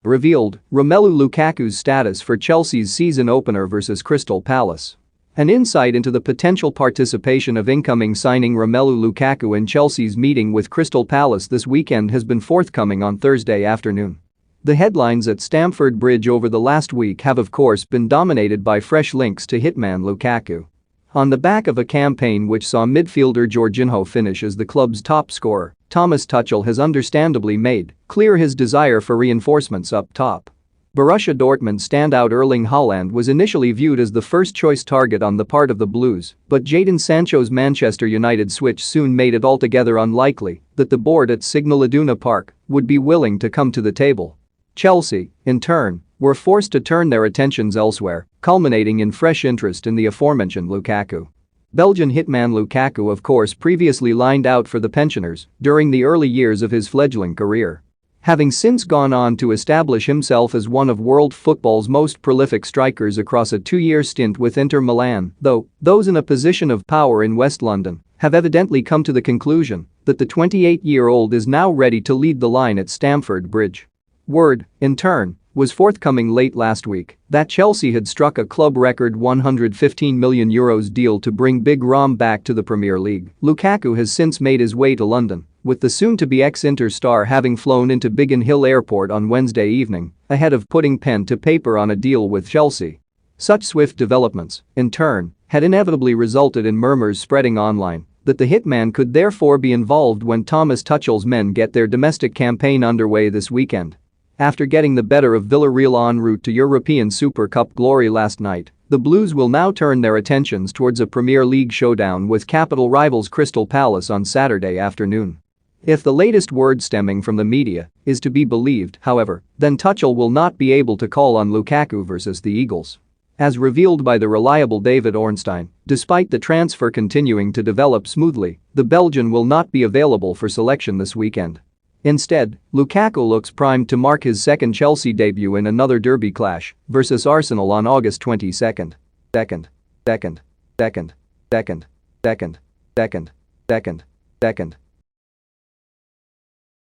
Revealed, Romelu Lukaku's status for Chelsea's season opener versus Crystal Palace. An insight into the potential participation of incoming signing Romelu Lukaku in Chelsea's meeting with Crystal Palace this weekend has been forthcoming on Thursday afternoon. The headlines at Stamford Bridge over the last week have of course been dominated by fresh links to hitman Lukaku. On the back of a campaign which saw midfielder Jorginho finish as the club's top scorer, Thomas Tuchel has understandably made clear his desire for reinforcements up top. Borussia Dortmund standout Erling Haaland was initially viewed as the first-choice target on the part of the Blues, but Jadon Sancho's Manchester United switch soon made it altogether unlikely that the board at Signal Iduna Park would be willing to come to the table. Chelsea, in turn, were forced to turn their attentions elsewhere, culminating in fresh interest in the aforementioned Lukaku. Belgian hitman Lukaku of course previously lined out for the pensioners during the early years of his fledgling career. Having since gone on to establish himself as one of world football's most prolific strikers across a two-year stint with Inter Milan, though, those in a position of power in West London have evidently come to the conclusion that the 28-year-old is now ready to lead the line at Stamford Bridge. Word, in turn, was forthcoming late last week that Chelsea had struck a club record €115 million deal to bring Big Rom back to the Premier League. Lukaku has since made his way to London, with the soon-to-be ex-Inter star having flown into Biggin Hill Airport on Wednesday evening ahead of putting pen to paper on a deal with Chelsea. Such swift developments, in turn, had inevitably resulted in murmurs spreading online that the hitman could therefore be involved when Thomas Tuchel's men get their domestic campaign underway this weekend. After getting the better of Villarreal en route to European Super Cup glory last night, the Blues will now turn their attentions towards a Premier League showdown with capital rivals Crystal Palace on Saturday afternoon. If the latest word stemming from the media is to be believed, however, then Tuchel will not be able to call on Lukaku versus the Eagles. As revealed by the reliable David Ornstein, despite the transfer continuing to develop smoothly, the Belgian will not be available for selection this weekend. Instead, Lukaku looks primed to mark his second Chelsea debut in another derby clash versus Arsenal on August 22nd. Second.